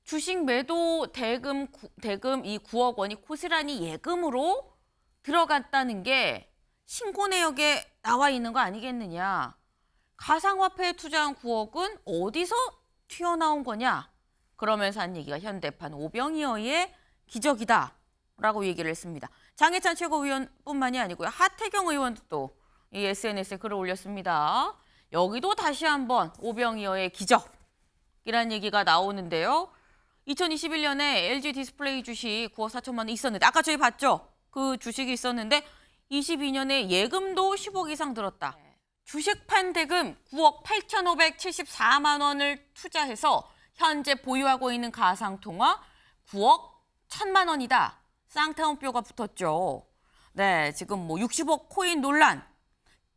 주식 매도 대금 이 9억 원이 고스란히 예금으로 들어갔다는 게 신고 내역에 나와 있는 거 아니겠느냐. 가상화폐에 투자한 9억은 어디서 튀어나온 거냐. 그러면서 한 얘기가 현대판 오병이어의 기적이다 라고 얘기를 했습니다. 장해찬 최고위원뿐만이 아니고요. 하태경 의원도 또 이 SNS에 글을 올렸습니다. 여기도 다시 한번 오병이어의 기적이라는 얘기가 나오는데요. 2021년에 LG 디스플레이 주식 9억 4천만 원 있었는데 아까 저희 봤죠? 그 주식이 있었는데 22년에 예금도 10억 이상 들었다. 주식판 대금 9억 8,574만 원을 투자해서 현재 보유하고 있는 가상통화 9억 1천만 원이다. 쌍따옴표가 붙었죠. 네, 지금 뭐 60억 코인 논란.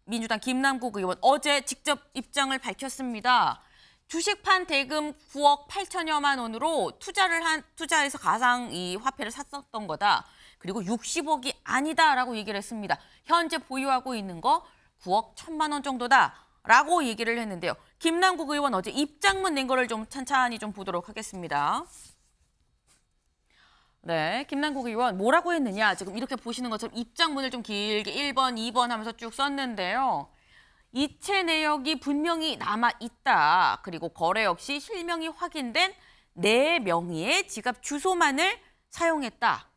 민주당 김남국 의원 어제 직접 입장을 밝혔습니다. 주식판 대금 9억 8천여만 원으로 투자해서 가상 이 화폐를 샀었던 거다. 그리고 60억이 아니다라고 얘기를 했습니다. 현재 보유하고 있는 거 9억 1천만 원 정도다라고 얘기를 했는데요. 김남국 의원 어제 입장문 낸 거를 좀 찬찬히 좀 보도록 하겠습니다. 네, 김남국 의원 뭐라고 했느냐. 지금 이렇게 보시는 것처럼 입장문을 좀 길게 1번, 2번 하면서 쭉 썼는데요. 이체 내역이 분명히 남아있다. 그리고 거래 역시 실명이 확인된 내 명의의 지갑 주소만을 사용했다.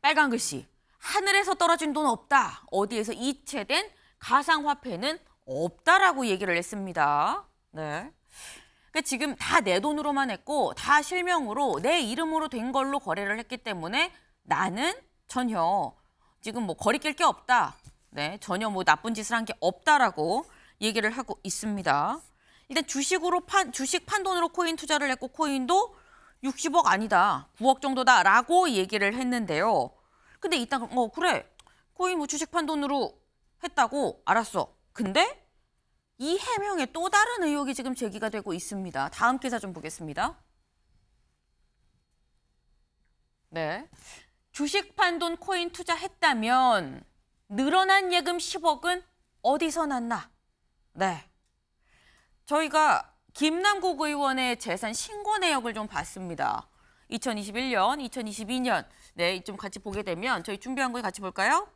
빨간 글씨. 하늘에서 떨어진 돈 없다. 어디에서 이체된 가상화폐는 없다라고 얘기를 했습니다. 네. 그러니까 지금 다 내 돈으로만 했고 다 실명으로 내 이름으로 된 걸로 거래를 했기 때문에 나는 전혀 지금 뭐 거리낄 게 없다. 네, 전혀 뭐 나쁜 짓을 한 게 없다라고 얘기를 하고 있습니다. 일단 주식 판돈으로 코인 투자를 했고 코인도 60억 아니다. 9억 정도다라고 얘기를 했는데요. 근데 이따 그래. 코인 뭐 주식 판돈으로 했다고 알았어. 근데 이 해명에 또 다른 의혹이 지금 제기가 되고 있습니다. 다음 기사 좀 보겠습니다. 네. 주식 판돈 코인 투자했다면 늘어난 예금 10억은 어디서 났나? 네. 저희가 김남국 의원의 재산 신고 내역을 좀 봤습니다. 2021년, 2022년. 네, 좀 같이 보게 되면 저희 준비한 거 같이 볼까요?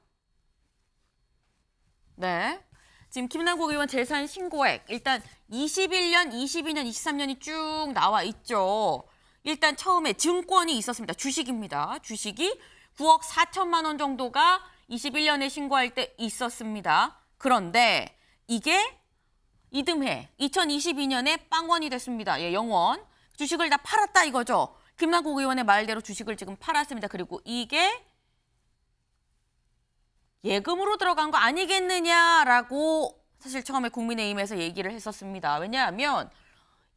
네. 지금 김남국 의원 재산 신고액 일단 21년, 22년, 23년이 쭉 나와 있죠. 일단 처음에 증권이 있었습니다. 주식입니다. 주식이 9억 4천만 원 정도가 21년에 신고할 때 있었습니다. 그런데 이게 이듬해 2022년에 빵원이 됐습니다. 예, 0원. 주식을 다 팔았다 이거죠. 김남국 의원의 말대로 주식을 지금 팔았습니다. 그리고 이게 예금으로 들어간 거 아니겠느냐라고 사실 처음에 국민의힘에서 얘기를 했었습니다. 왜냐하면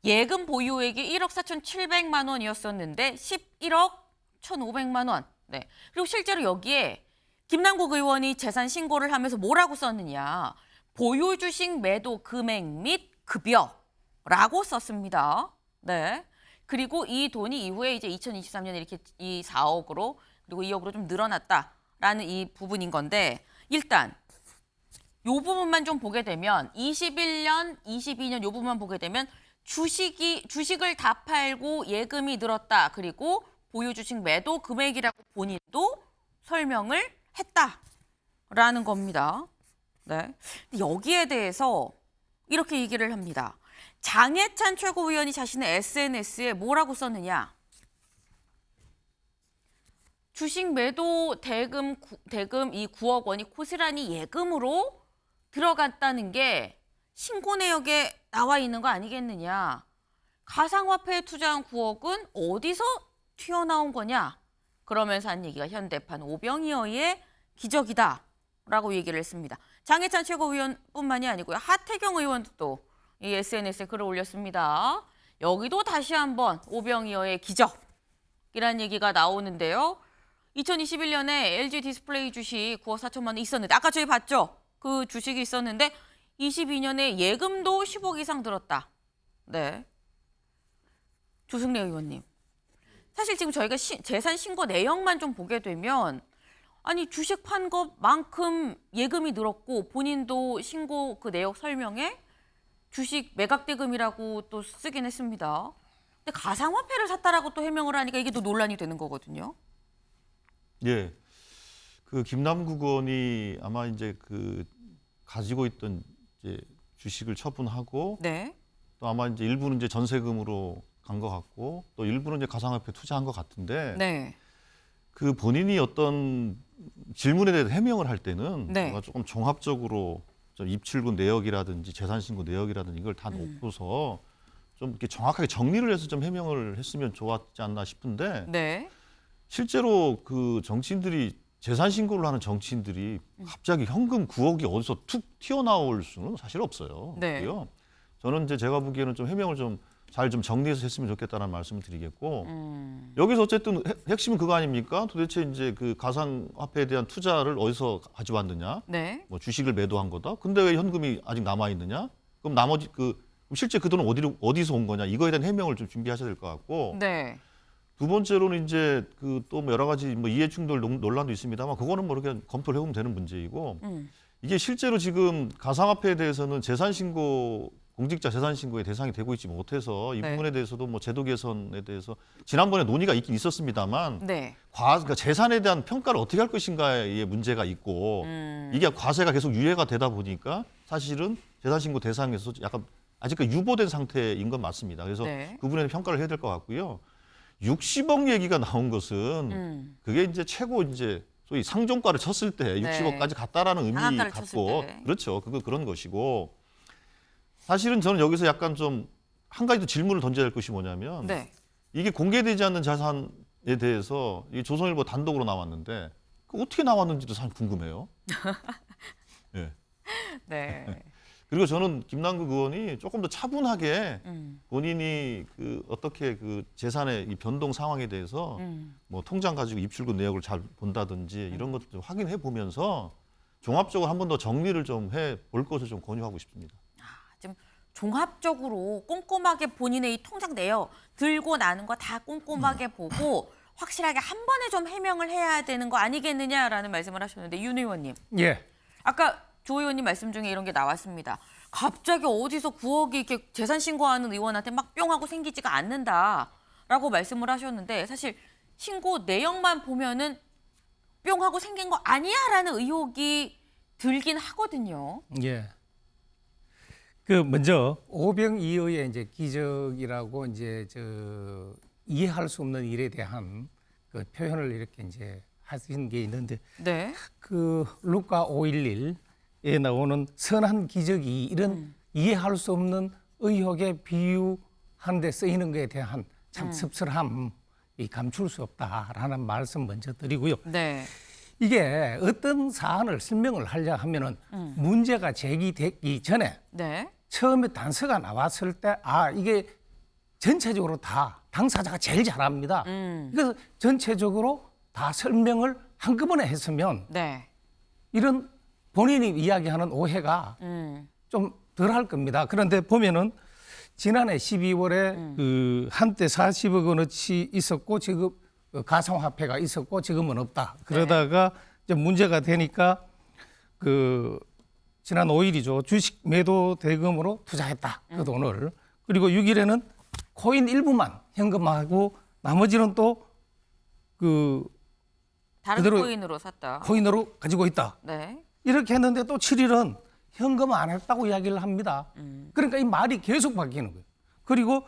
예금 보유액이 1억 4,700만 원이었었는데 11억 1,500만 원. 네. 그리고 실제로 여기에 김남국 의원이 재산 신고를 하면서 뭐라고 썼느냐. 보유 주식 매도 금액 및 급여라고 썼습니다. 네. 그리고 이 돈이 이후에 이제 2023년에 이렇게 이 4억으로 그리고 2억으로 좀 늘어났다라는 이 부분인 건데 일단 이 부분만 좀 보게 되면 21년, 22년 이 부분만 보게 되면 주식을 다 팔고 예금이 늘었다. 그리고 보유 주식 매도 금액이라고 본인도 설명을 했다라는 겁니다. 네. 여기에 대해서 이렇게 얘기를 합니다. 장해찬 최고위원이 자신의 SNS에 뭐라고 썼느냐. 주식 매도 대금 이 9억 원이 고스란히 예금으로 들어갔다는 게 신고 내역에 나와 있는 거 아니겠느냐. 가상화폐에 투자한 9억은 어디서 튀어나온 거냐. 그러면서 한 얘기가 현대판 오병이어의 기적이다 라고 얘기를 했습니다. 장해찬 최고위원뿐만이 아니고요. 하태경 의원도 또 이 SNS에 글을 올렸습니다. 여기도 다시 한번 오병이어의 기적이라는 얘기가 나오는데요. 2021년에 LG 디스플레이 주식 9억 4천만 원 있었는데 아까 저희 봤죠? 그 주식이 있었는데 22년에 예금도 10억 이상 들었다. 네. 조승래 의원님. 사실 지금 저희가 재산 신고 내역만 좀 보게 되면 아니 주식 판 것만큼 예금이 늘었고 본인도 신고 그 내역 설명에 주식 매각 대금이라고 또 쓰긴 했습니다. 근데 가상화폐를 샀다라고 또 해명을 하니까 이게 또 논란이 되는 거거든요. 예. 그 김남국 의원이 아마 이제 그 가지고 있던 이제 주식을 처분하고 네. 또 아마 이제 일부는 이제 전세금으로 간 것 같고 또 일부는 이제 가상화폐 투자한 것 같은데 네. 그 본인이 어떤 질문에 대해서 해명을 할 때는 네. 뭔가 조금 종합적으로 좀 입출금 내역이라든지 재산신고 내역이라든지 이걸 다 놓고서 좀 이렇게 정확하게 정리를 해서 좀 해명을 했으면 좋았지 않나 싶은데 네. 실제로 그 정치인들이 재산 신고를 하는 정치인들이 갑자기 현금 9억이 어디서 툭 튀어나올 수는 사실 없어요. 네. 그래요. 저는 이제 제가 보기에는 좀 해명을 좀 잘 좀 정리해서 했으면 좋겠다는 말씀을 드리겠고 여기서 어쨌든 핵심은 그거 아닙니까? 도대체 이제 그 가상화폐에 대한 투자를 어디서 가져왔느냐? 네. 뭐 주식을 매도한 거다. 근데 왜 현금이 아직 남아 있느냐? 그럼 나머지 그 실제 그 돈은 어디서 온 거냐? 이거에 대한 해명을 좀 준비하셔야 될 것 같고. 네. 두 번째로는 이제 그 또 뭐 여러 가지 뭐 이해충돌 논란도 있습니다만 그거는 뭐 이렇게 검토를 해보면 되는 문제이고 이게 실제로 지금 가상화폐에 대해서는 재산신고 공직자 재산신고의 대상이 되고 있지 못해서 이 네. 부분에 대해서도 뭐 제도 개선에 대해서 지난번에 논의가 있긴 있었습니다만 네. 그러니까 재산에 대한 평가를 어떻게 할 것인가에 문제가 있고 이게 과세가 계속 유예가 되다 보니까 사실은 재산신고 대상에서 약간 아직까지 유보된 상태인 건 맞습니다. 그래서 네. 그 부분에 평가를 해야 될 것 같고요. 60억 얘기가 나온 것은 그게 이제 최고 이제 소위 상종가를 쳤을 때 네. 60억까지 갔다라는 의미 상한가를 쳤을 갖고 때. 그렇죠. 그런 것이고 사실은 저는 여기서 약간 좀 한 가지 더 질문을 던져야 될 것이 뭐냐면 네. 이게 공개되지 않는 자산에 대해서 이 조선일보 단독으로 나왔는데 그 어떻게 나왔는지도 사실 궁금해요. 예. 네. 그리고 저는 김남국 의원이 조금 더 차분하게 본인이 그 어떻게 그 재산의 이 변동 상황에 대해서 뭐 통장 가지고 입출금 내역을 잘 본다든지 이런 것들 좀 확인해 보면서 종합적으로 한 번 더 정리를 좀 해 볼 것을 좀 권유하고 싶습니다. 좀 종합적으로 꼼꼼하게 본인의 이 통장 내역 들고 나는 거 다 꼼꼼하게 보고 확실하게 한 번에 좀 해명을 해야 되는 거 아니겠느냐라는 말씀을 하셨는데 윤 의원님. 예. 아까 조 의원님 말씀 중에 이런 게 나왔습니다. 갑자기 어디서 9억이 이렇게 재산 신고하는 의원한테 막 뿅 하고 생기지가 않는다라고 말씀을 하셨는데 사실 신고 내역만 보면은 뿅 하고 생긴 거 아니야라는 의혹이 들긴 하거든요. 예. 그 먼저 오병이어의 이제 기적이라고 이제 이해할 수 없는 일에 대한 그 표현을 이렇게 이제 하신 게 있는데 네. 그 루카 5:11에 나오는 선한 기적이 이런 이해할 수 없는 의혹에 비유한 데 쓰이는 것에 대한 참 씁쓸함 이 감출 수 없다라는 말씀 먼저 드리고요. 네. 이게 어떤 사안을 설명을 하려 하면은 문제가 제기되기 전에 네. 처음에 단서가 나왔을 때 이게 전체적으로 다 당사자가 제일 잘합니다. 그래서 전체적으로 다 설명을 한꺼번에 했으면 네. 이런 본인이 이야기하는 오해가 좀 덜 할 겁니다. 그런데 보면은 지난해 12월에 그 한때 40억 원어치 있었고 지금 가상화폐가 있었고 지금은 없다. 그러다가 이제 문제가 되니까 그 지난 5일이죠. 주식 매도 대금으로 투자했다. 그 돈을. 그리고 6일에는 코인 일부만 현금하고 나머지는 또 그 다른 그대로 코인으로 샀다. 코인으로 가지고 있다. 네. 이렇게 했는데 또 7일은 현금 안 했다고 이야기를 합니다. 그러니까 이 말이 계속 바뀌는 거예요. 그리고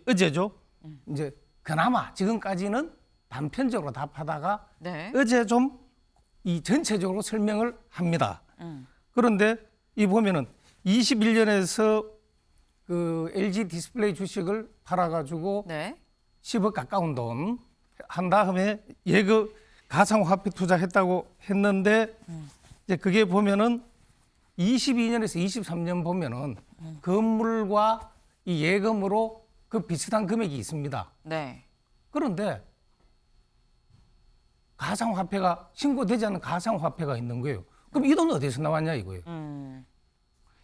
어제죠. 이제 그나마 지금까지는 단편적으로 답하다가 네. 어제 좀 이 전체적으로 설명을 합니다. 그런데 이 보면은 21년에서 그 LG 디스플레이 주식을 팔아가지고 네. 10억 가까운 돈 한 다음에 예금 가상화폐 투자했다고 했는데 이제 그게 보면은 22년에서 23년 보면은 건물과 이 예금으로 그 비슷한 금액이 있습니다. 네. 그런데 가상화폐가 신고되지 않은 가상화폐가 있는 거예요. 그럼 이 돈은 어디서 나왔냐 이거예요.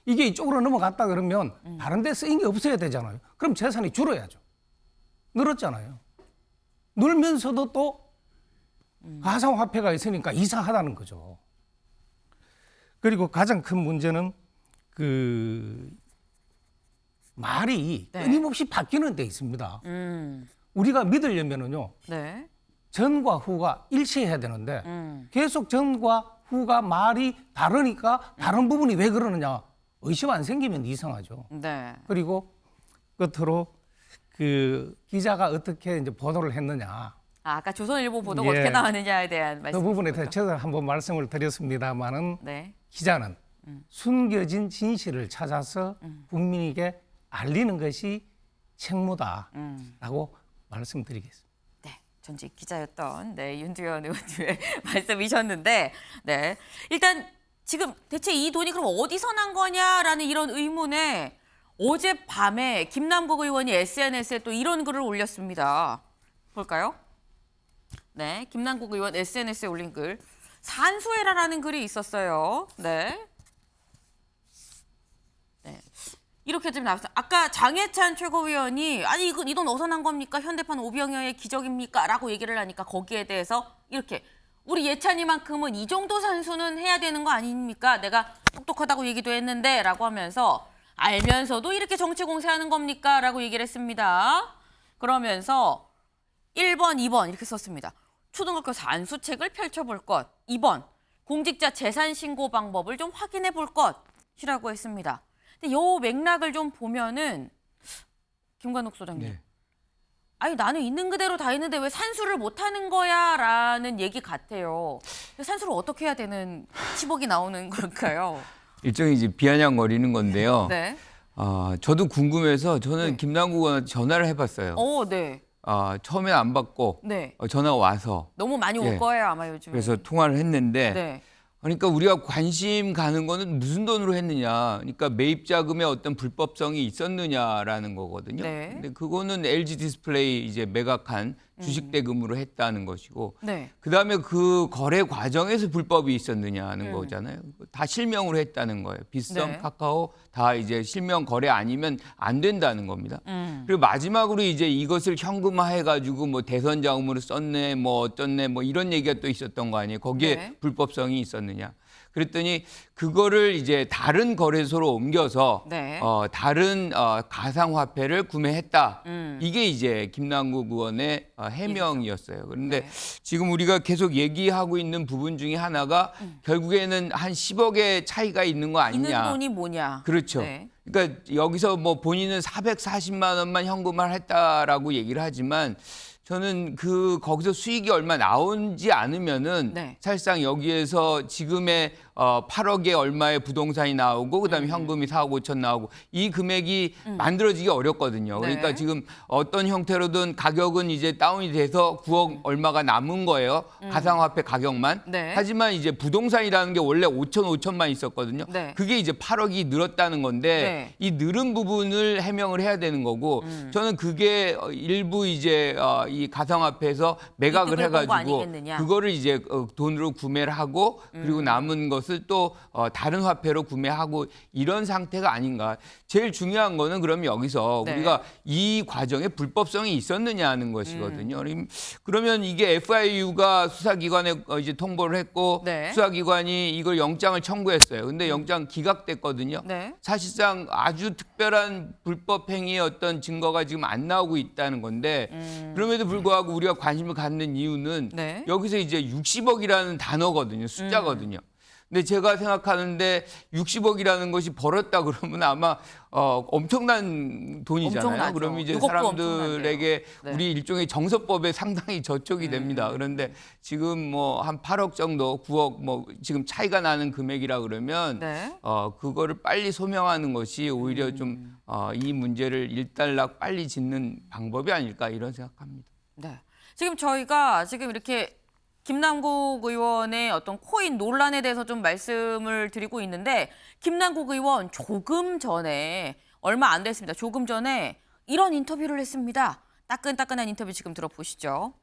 이게 이쪽으로 넘어갔다 그러면 다른 데 쓰인 게 없어야 되잖아요. 그럼 재산이 줄어야죠. 늘었잖아요. 늘면서도 또 가상화폐가 있으니까 이상하다는 거죠. 그리고 가장 큰 문제는 그 말이 네. 끊임없이 바뀌는 데 있습니다. 우리가 믿으려면은요. 네. 전과 후가 일치해야 되는데 계속 전과 후가 말이 다르니까 다른 부분이 왜 그러느냐 의심 안 생기면 이상하죠. 네. 그리고 끝으로 그 기자가 어떻게 이제 보도를 했느냐 아까 조선일보 보도가 예. 어떻게 나왔느냐에 대한 그 말씀. 부분에 대해서 제가 한번 말씀을 드렸습니다만은 네. 기자는 숨겨진 진실을 찾아서 국민에게 알리는 것이 책무다라고 말씀드리겠습니다. 네, 전직 기자였던 윤두현 의원님의 말씀이셨는데, 네, 일단 지금 대체 이 돈이 그럼 어디서 난 거냐라는 이런 의문에 어젯밤에 김남국 의원이 SNS에 또 이런 글을 올렸습니다. 볼까요? 네, 김남국 의원 SNS에 올린 글, 산수해라라는 글이 있었어요. 네. 네. 이렇게 좀 나왔어요. 아까 장해찬 최고위원이 아니 이 돈 어디서 난 겁니까? 현대판 오병이어의 기적입니까? 라고 얘기를 하니까 거기에 대해서 이렇게 우리 예찬이만큼은 이 정도 산수는 해야 되는 거 아닙니까? 내가 똑똑하다고 얘기도 했는데 라고 하면서 알면서도 이렇게 정치 공세하는 겁니까? 라고 얘기를 했습니다. 그러면서 1번, 2번 이렇게 썼습니다. 초등학교 산수책을 펼쳐볼 것. 2번, 공직자 재산 신고 방법을 좀 확인해 볼 것이라고 했습니다. 근데 요 맥락을 좀 보면은 김관욱 소장님. 네. 아니 나는 있는 그대로 다 했는데 왜 산수를 못 하는 거야라는 얘기 같아요. 산수를 어떻게 해야 되는 10억이 나오는 걸까요? 일종의 이제 비아냥거리는 건데요. 네. 저도 궁금해서 저는 네. 김남국 의원한테 전화를 해봤어요. 네. 처음에 안 받고 네. 전화가 와서 너무 많이 올 예. 거예요 아마 요즘에. 그래서 통화를 했는데 네. 그러니까 우리가 관심 가는 거는 무슨 돈으로 했느냐. 그러니까 매입 자금에 어떤 불법성이 있었느냐라는 거거든요. 네. 근데 그거는 LG 디스플레이 이제 매각한 주식 대금으로 했다는 것이고 네. 그다음에 그 거래 과정에서 불법이 있었느냐는 거잖아요. 다 실명으로 했다는 거예요. 빗썸, 네. 카카오 다 이제 실명 거래 아니면 안 된다는 겁니다. 그리고 마지막으로 이제 이것을 현금화해 가지고 뭐 대선 자금으로 썼네, 뭐 어쩌네, 뭐 이런 얘기가 또 있었던 거 아니에요. 거기에 네. 불법성이 있었느냐. 그랬더니 그거를 이제 다른 거래소로 옮겨서 네. 다른 가상화폐를 구매했다. 이게 이제 김남국 의원의 해명이었어요. 그런데 네. 지금 우리가 계속 얘기하고 있는 부분 중에 하나가 결국에는 한 10억의 차이가 있는 거 있는 아니냐. 돈이 뭐냐. 그렇죠. 네. 그러니까 여기서 뭐 본인은 440만 원만 현금화를 했다라고 얘기를 하지만 저는 거기서 수익이 얼마 나오지 않으면은 네. 사실상 여기에서 지금의 8억에 얼마의 부동산이 나오고 그다음에 현금이 4억 5천 나오고 이 금액이 만들어지기 어렵거든요. 그러니까 네. 지금 어떤 형태로든 가격은 이제 다운이 돼서 9억 얼마가 남은 거예요. 가상화폐 가격만. 네. 하지만 이제 부동산이라는 게 원래 5천만 있었거든요. 네. 그게 이제 8억이 늘었다는 건데 네. 이 늘은 부분을 해명을 해야 되는 거고 저는 그게 일부 이제 이 가상화폐에서 매각을 이득을 본거 해가지고 아니겠느냐. 그거를 이제 돈으로 구매를 하고 그리고 남은 것을 또 다른 화폐로 구매하고 이런 상태가 아닌가. 제일 중요한 거는 그러면 여기서 네. 우리가 이 과정에 불법성이 있었느냐 하는 것이거든요. 그러면 이게 FIU가 수사기관에 이제 통보를 했고 네. 수사기관이 이걸 영장을 청구했어요. 근데 영장 기각됐거든요. 네. 사실상 아주 특별한 불법 행위의 어떤 증거가 지금 안 나오고 있다는 건데 그럼에도 불구하고 우리가 관심을 갖는 이유는 네. 여기서 이제 60억이라는 단어거든요. 숫자거든요. 근데 제가 생각하는데 60억이라는 것이 벌었다 그러면 아마 엄청난 돈이잖아요. 엄청나죠. 그러면 이제 이것도 사람들에게 네. 우리 일종의 정서법에 상당히 저촉이 됩니다. 그런데 지금 뭐 한 8억 정도, 9억 뭐 지금 차이가 나는 금액이라 그러면 네. 그거를 빨리 소명하는 것이 오히려 좀 이 문제를 일단락 빨리 짓는 방법이 아닐까 이런 생각합니다. 네. 지금 저희가 지금 이렇게 김남국 의원의 어떤 코인 논란에 대해서 좀 말씀을 드리고 있는데 김남국 의원 조금 전에 얼마 안 됐습니다. 조금 전에 이런 인터뷰를 했습니다. 따끈따끈한 인터뷰 지금 들어보시죠.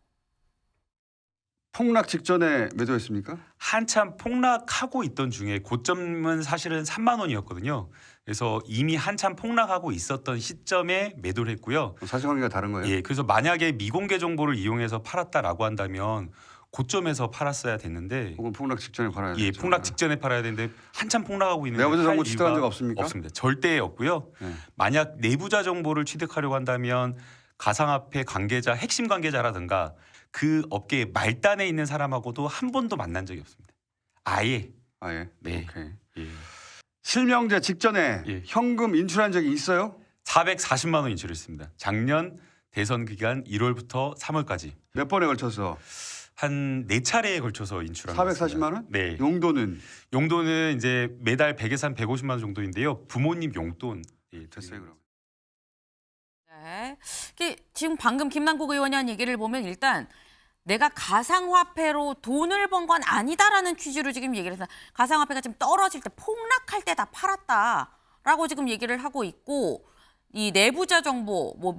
폭락 직전에 매도했습니까? 한참 폭락하고 있던 중에 고점은 사실은 3만 원이었거든요. 그래서 이미 한참 폭락하고 있었던 시점에 매도를 했고요. 사실관계가 다른 거예요? 예, 그래서 만약에 미공개 정보를 이용해서 팔았다라고 한다면 고점에서 팔았어야 됐는데 혹은 폭락 직전에 팔아야 예, 되죠. 폭락 직전에 팔아야 되는데 한참 폭락하고 있는데 내부자 팔 정보 취득한 이유가 적 없습니까? 없습니다. 절대 없고요. 네. 만약 내부자 정보를 취득하려고 한다면 가상화폐 관계자, 핵심 관계자라든가 그 업계의 말단에 있는 사람하고도 한 번도 만난 적이 없습니다. 아예. 예. 네. 오케이. 예. 실명제 직전에 예. 현금 인출한 적이 있어요? 440만 원 인출했습니다. 작년 대선 기간 1월부터 3월까지 몇 번에 걸쳐서? 한 4차례에 걸쳐서 인출한 440만 원? 네. 용도는 용도는 이제 매달 100에서 한 150만 원 정도인데요. 부모님 용돈. 예, 됐어요 그럼. 네. 지금 방금 김남국 의원이 한 얘기를 보면 일단 내가 가상화폐로 돈을 번 건 아니다라는 취지로 지금 얘기를 해서 가상화폐가 지금 떨어질 때 폭락할 때 다 팔았다라고 지금 얘기를 하고 있고 이 내부자 정보, 뭐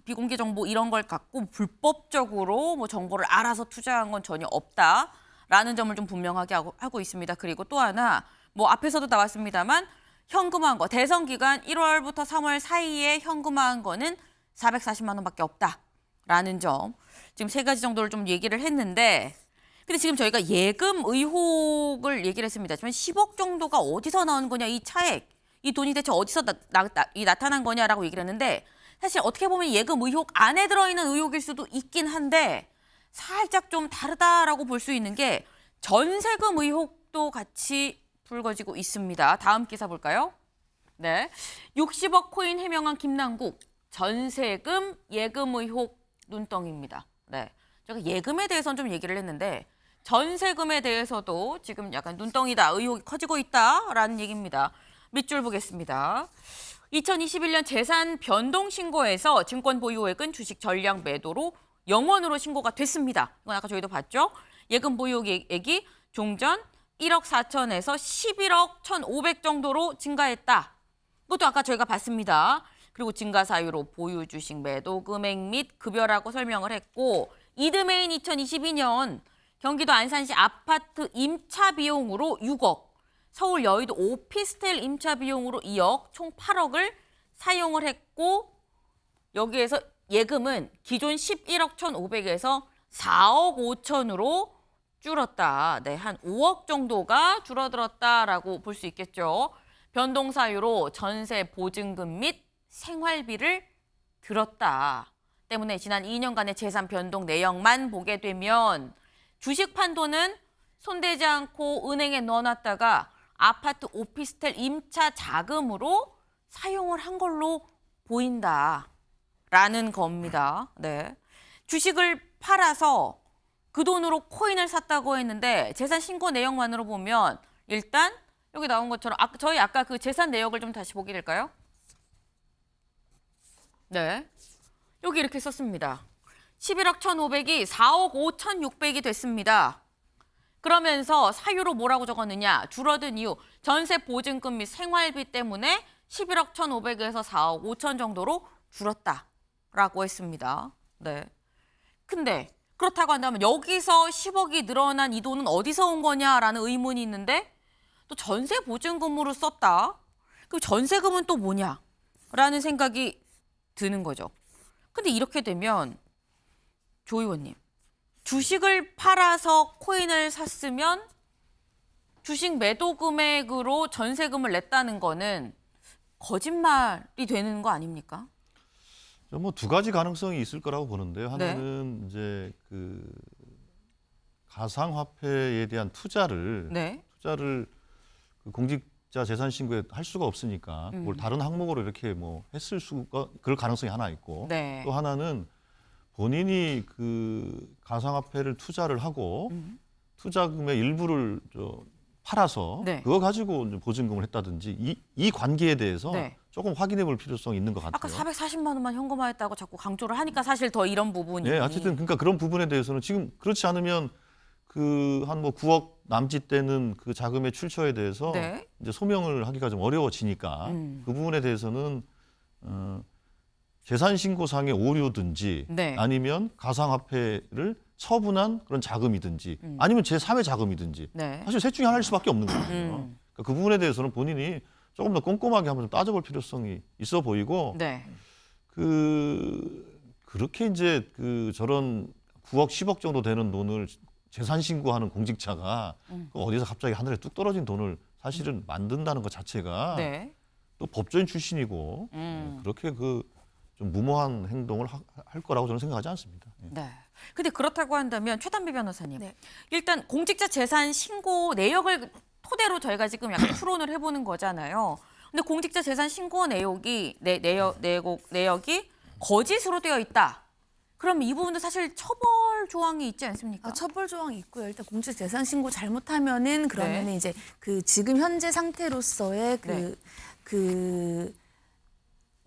비공개 정보 이런 걸 갖고 불법적으로 뭐 정보를 알아서 투자한 건 전혀 없다라는 점을 좀 분명하게 하고 있습니다. 그리고 또 하나 뭐 앞에서도 나왔습니다만 현금화한 거 대선 기간 1월부터 3월 사이에 현금화한 거는 440만 원밖에 없다라는 점. 지금 3가지 정도를 좀 얘기를 했는데 근데 지금 저희가 예금 의혹을 얘기를 했습니다. 지금 10억 정도가 어디서 나오는 거냐 이 차액. 이 돈이 대체 어디서 나타난 거냐라고 얘기를 했는데 사실 어떻게 보면 예금 의혹 안에 들어있는 의혹일 수도 있긴 한데 살짝 좀 다르다라고 볼 수 있는 게 전세금 의혹도 같이 불거지고 있습니다. 다음 기사 볼까요? 네, 60억 코인 해명한 김남국 전세금 예금 의혹 눈덩이입니다. 네, 제가 예금에 대해서는 좀 얘기를 했는데 전세금에 대해서도 지금 약간 눈덩이다, 의혹이 커지고 있다라는 얘기입니다. 밑줄 보겠습니다. 2021년 재산 변동 신고에서 증권 보유액은 주식 전량 매도로 0원으로 신고가 됐습니다. 이건 아까 저희도 봤죠? 예금 보유액이 종전 1억 4천에서 11억 1,500 정도로 증가했다. 이것도 아까 저희가 봤습니다. 그리고 증가 사유로 보유 주식 매도 금액 및 급여라고 설명을 했고 이듬해인 2022년 경기도 안산시 아파트 임차 비용으로 6억, 서울 여의도 오피스텔 임차 비용으로 2억, 총 8억을 사용을 했고 여기에서 예금은 기존 11억 1,500에서 4억 5천으로 줄었다. 네, 한 5억 정도가 줄어들었다라고 볼 수 있겠죠. 변동 사유로 전세 보증금 및 생활비를 들었다. 때문에 지난 2년간의 재산 변동 내역만 보게 되면 주식 판도는 손대지 않고 은행에 넣어놨다가 아파트 오피스텔 임차 자금으로 사용을 한 걸로 보인다라는 겁니다. 네. 주식을 팔아서 그 돈으로 코인을 샀다고 했는데 재산 신고 내역만으로 보면 일단 여기 나온 것처럼 저희 아까 그 재산 내역을 좀 다시 보게 될까요? 네. 여기 이렇게 썼습니다. 11억 1,500이 4억 5,600이 됐습니다. 그러면서 사유로 뭐라고 적었느냐? 줄어든 이유, 전세 보증금 및 생활비 때문에 11억 1,500에서 4억 5천 정도로 줄었다라고 했습니다. 네. 근데 그렇다고 한다면 여기서 10억이 늘어난 이 돈은 어디서 온 거냐라는 의문이 있는데 또 전세 보증금으로 썼다. 그럼 전세금은 또 뭐냐? 라는 생각이 드는 거죠. 근데 이렇게 되면 조 의원님, 주식을 팔아서 코인을 샀으면 주식 매도 금액으로 전세금을 냈다는 거는 거짓말이 되는 거 아닙니까? 뭐 2가지 가능성이 있을 거라고 보는데요. 하나는 이제 그 가상화폐에 대한 투자를 그 공직자 재산 신고에 할 수가 없으니까 그걸 다른 항목으로 이렇게 뭐 했을 수가 그럴 가능성이 하나 있고 또 하나는 본인이 그 가상화폐를 투자를 하고 투자금의 일부를 팔아서 그거 가지고 보증금을 했다든지 이 관계에 대해서 조금 확인해 볼 필요성이 있는 것 같아요. 아까 440만 원만 현금화했다고 자꾸 강조를 하니까 사실 더 이런 부분이. 네, 어쨌든 그러니까 그런 부분에 대해서는 지금 그렇지 않으면 그 한 뭐 9억 남짓 되는 그 자금의 출처에 대해서 이제 소명을 하기가 좀 어려워지니까 그 부분에 대해서는 재산신고상의 오류든지 아니면 가상화폐를 처분한 그런 자금이든지 아니면 제3의 자금이든지 사실 셋 중에 하나일 수밖에 없는 거거든요. 그러니까 그 부분에 대해서는 본인이 조금 더 꼼꼼하게 한번 좀 따져볼 필요성이 있어 보이고 그렇게 이제 그 저런 9억 10억 정도 되는 돈을 재산 신고하는 공직자가 그 어디서 갑자기 하늘에 뚝 떨어진 돈을 사실은 만든다는 것 자체가 네. 또 법조인 출신이고 그렇게 그 좀 무모한 행동을 할 거라고 저는 생각하지 않습니다. 예. 네. 근데 그렇다고 한다면 최단비 변호사님, 네. 일단 공직자 재산 신고 내역을 토대로 저희가 지금 약간 추론을 해보는 거잖아요. 근데 공직자 재산 신고 내역이 내역이 거짓으로 되어 있다. 그럼 이 부분도 사실 처벌 조항이 있지 않습니까? 처벌 조항이 있고요. 일단 공직 재산 신고 잘못하면은 그러면은 네. 이제 그 지금 현재 상태로서의 네. 그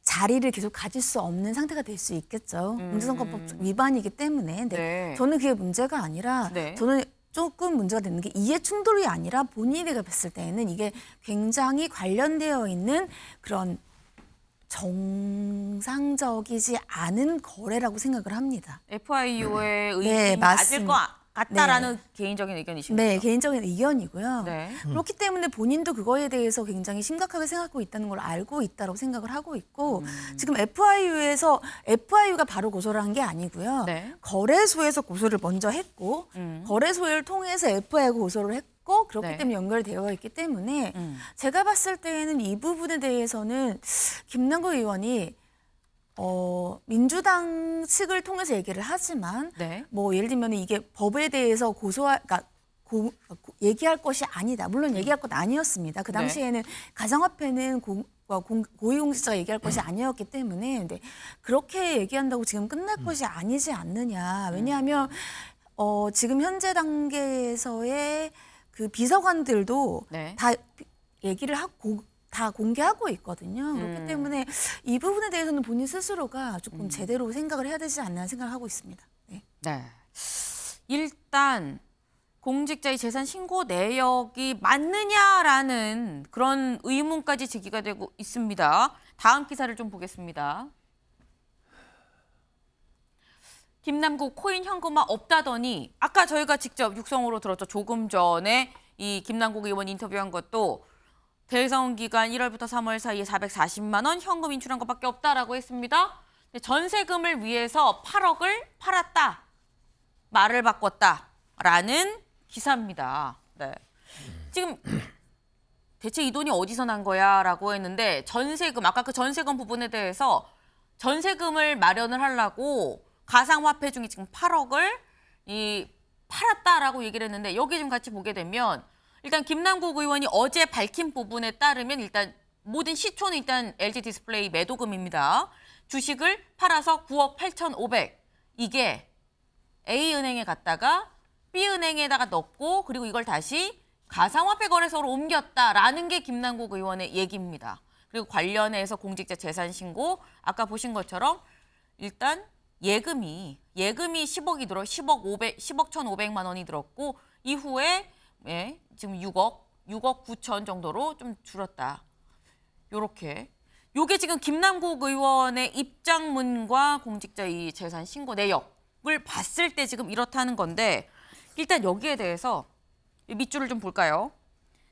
자리를 계속 가질 수 없는 상태가 될 수 있겠죠. 공직선거법 위반이기 때문에. 근데 네. 저는 그게 문제가 아니라 네. 저는 조금 문제가 되는 게 이해 충돌이 아니라 본인에게 봤을 때는 이게 굉장히 관련되어 있는 그런 정상적이지 않은 거래라고 생각을 합니다. FIU의 의심이 네, 맞을 것 맞습니다. 같다라는 개인적인 의견이십니까? 네, 개인적인 의견이고요. 네. 그렇기 때문에 본인도 그거에 대해서 굉장히 심각하게 생각하고 있다는 걸 알고 있다고 생각을 하고 있고 지금 FIU가 바로 고소를 한 게 아니고요. 네. 거래소에서 고소를 먼저 했고 거래소를 통해서 FIU가 고소를 했고 그렇기 네. 때문에 연결되어 있기 때문에 제가 봤을 때에는 이 부분에 대해서는 김남국 의원이 민주당 측을 통해서 얘기를 하지만 네. 뭐 예를 들면 이게 법에 대해서 얘기할 것이 아니다. 물론 얘기할 것 아니었습니다. 그 네. 당시에는 가상화폐는 고위공직자가 얘기할 것이 아니었기 때문에 근데 그렇게 얘기한다고 지금 끝날 것이 아니지 않느냐. 왜냐하면 지금 현재 단계에서의 그 비서관들도 네. 다 얘기를 하고 다 공개하고 있거든요. 그렇기 때문에 이 부분에 대해서는 본인 스스로가 조금 제대로 생각을 해야 되지 않나 생각을 하고 있습니다. 네. 네. 일단 공직자의 재산 신고 내역이 맞느냐라는 그런 의문까지 제기가 되고 있습니다. 다음 기사를 좀 보겠습니다. 김남국 코인 현금화 없다더니 아까 저희가 직접 육성으로 들었죠. 조금 전에 이 김남국 의원 인터뷰한 것도 대선 기간 1월부터 3월 사이에 440만 원 현금 인출한 것밖에 없다라고 했습니다. 전세금을 위해서 8억을 팔았다. 말을 바꿨다라는 기사입니다. 네. 지금 대체 이 돈이 어디서 난 거야라고 했는데 전세금 아까 그 전세금 부분에 대해서 전세금을 마련을 하려고 가상화폐 중에 지금 8억을 팔았다라고 얘기를 했는데 여기 좀 같이 보게 되면 일단 김남국 의원이 어제 밝힌 부분에 따르면 일단 모든 시초는 일단 LG 디스플레이 매도금입니다. 주식을 팔아서 9억 8,500 이게 A은행에 갔다가 B은행에다가 넣고 그리고 이걸 다시 가상화폐 거래소로 옮겼다라는 게 김남국 의원의 얘기입니다. 그리고 관련해서 공직자 재산 신고 아까 보신 것처럼 일단 예금이 10억이 들어 10억 1,500만 원이 들었고 이후에 지금 6억 9천 정도로 좀 줄었다. 요렇게. 요게 지금 김남국 의원의 입장문과 공직자 이 재산 신고 내역을 봤을 때 지금 이렇다는 건데 일단 여기에 대해서 밑줄을 좀 볼까요?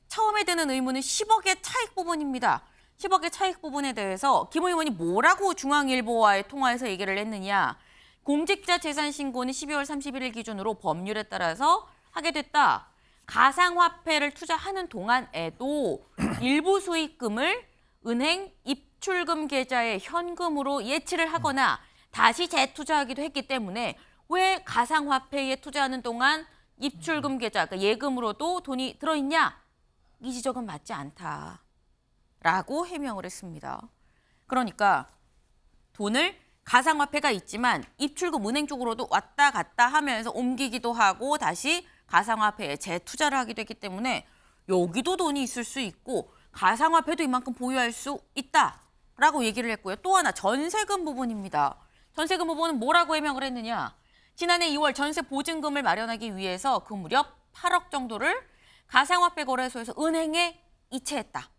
처음에 드는 의문은 10억의 차익 부분입니다. 10억의 차익 부분에 대해서 김 의원이 뭐라고 중앙일보와의 통화에서 얘기를 했느냐. 공직자 재산 신고는 12월 31일 기준으로 법률에 따라서 하게 됐다. 가상화폐를 투자하는 동안에도 일부 수익금을 은행 입출금 계좌에 현금으로 예치를 하거나 다시 재투자하기도 했기 때문에 왜 가상화폐에 투자하는 동안 입출금 계좌, 그러니까 예금으로도 돈이 들어있냐? 이 지적은 맞지 않다라고 해명을 했습니다. 그러니까 돈을 가상화폐가 있지만 입출금 은행 쪽으로도 왔다 갔다 하면서 옮기기도 하고 다시 가상화폐에 재투자를 하기도 했기 때문에 여기도 돈이 있을 수 있고 가상화폐도 이만큼 보유할 수 있다라고 얘기를 했고요. 또 하나 전세금 부분입니다. 전세금 부분은 뭐라고 해명을 했느냐. 지난해 2월 전세 보증금을 마련하기 위해서 그 무렵 8억 정도를 가상화폐 거래소에서 은행에 이체했다.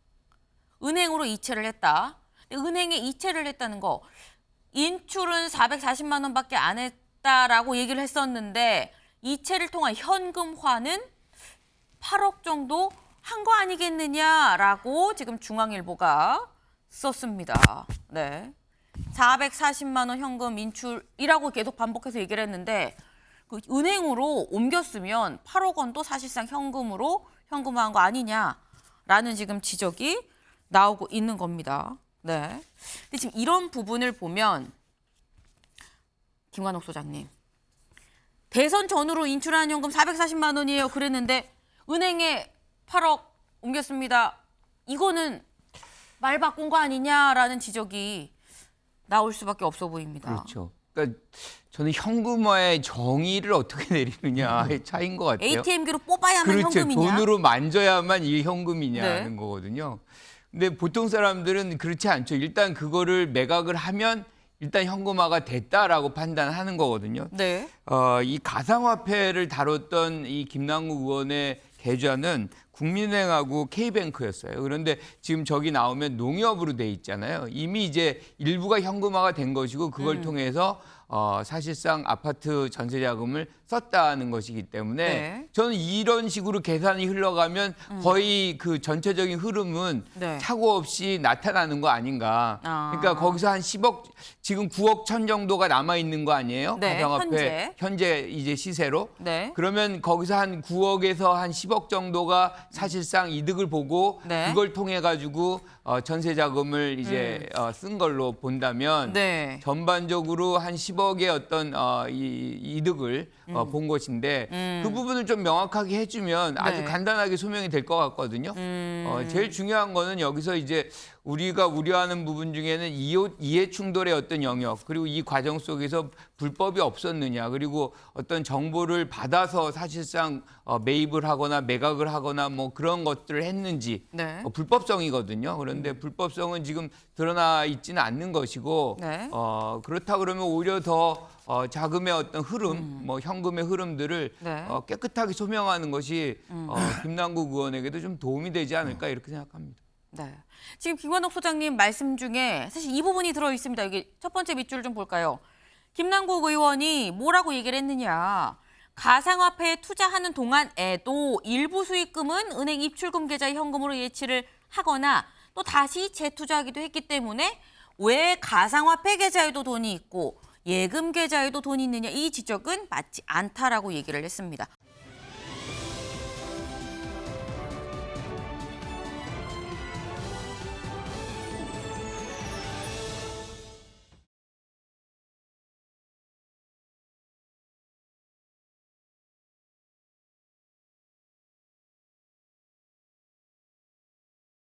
은행으로 이체를 했다. 은행에 이체를 했다는 거 인출은 440만 원밖에 안 했다라고 얘기를 했었는데 이체를 통한 현금화는 8억 정도 한 거 아니겠느냐라고 지금 중앙일보가 썼습니다. 네. 440만 원 현금 인출이라고 계속 반복해서 얘기를 했는데 그 은행으로 옮겼으면 8억 원도 사실상 현금으로 현금화한 거 아니냐라는 지금 지적이 나오고 있는 겁니다. 네. 근데 지금 이런 부분을 보면 김관옥 소장님, 대선 전후로 인출한 현금 440만 원이에요. 그랬는데 은행에 8억 옮겼습니다. 이거는 말 바꾼 거 아니냐라는 지적이 나올 수밖에 없어 보입니다. 그렇죠. 그러니까 저는 현금화의 정의를 어떻게 내리느냐의 차이인 것 같아요. ATM기로 뽑아야만 그렇죠. 현금이냐? 돈으로 만져야만 이게 현금이냐는 네. 거거든요. 근데 보통 사람들은 그렇지 않죠. 일단 그거를 매각을 하면 일단 현금화가 됐다라고 판단하는 거거든요. 네. 이 가상화폐를 다뤘던 이 김남국 의원의 계좌는 국민은행하고 K뱅크였어요. 그런데 지금 저기 나오면 농협으로 돼 있잖아요. 이미 이제 일부가 현금화가 된 것이고 그걸 통해서 사실상 아파트 전세 자금을 썼다는 것이기 때문에 네. 저는 이런 식으로 계산이 흘러가면 거의 그 전체적인 흐름은 네. 사고 없이 나타나는 거 아닌가. 아. 그러니까 거기서 한 10억, 지금 9억 천 정도가 남아 있는 거 아니에요? 네, 가상화폐 현재 이제 시세로. 네. 그러면 거기서 한 9억에서 한 10억 정도가 사실상 이득을 보고 네. 그걸 통해 가지고 전세 자금을 이제 쓴 걸로 본다면 네. 전반적으로 한 10억의 어떤 이 이득을 본 것인데 그 부분을 좀 명확하게 해주면 아주 네. 간단하게 소명이 될 것 같거든요. 제일 중요한 거는 여기서 이제 우리가 우려하는 부분 중에는 이해 충돌의 어떤 영역 그리고 이 과정 속에서 불법이 없었느냐 그리고 어떤 정보를 받아서 사실상 매입을 하거나 매각을 하거나 뭐 그런 것들을 했는지 네. 불법성이거든요. 그런데 불법성은 지금 드러나 있지는 않는 것이고 네. 그렇다 그러면 오히려 더 자금의 어떤 흐름, 뭐 현금의 흐름들을 네. 깨끗하게 소명하는 것이 김남국 의원에게도 좀 도움이 되지 않을까 이렇게 생각합니다. 네. 지금 김관옥 소장님 말씀 중에 사실 이 부분이 들어 있습니다. 여기 첫 번째 밑줄을 좀 볼까요? 김남국 의원이 뭐라고 얘기를 했느냐. 가상화폐에 투자하는 동안에도 일부 수익금은 은행 입출금 계좌에 현금으로 예치를 하거나 또 다시 재투자하기도 했기 때문에 왜 가상화폐 계좌에도 돈이 있고 예금 계좌에도 돈이 있느냐 이 지적은 맞지 않다라고 얘기를 했습니다.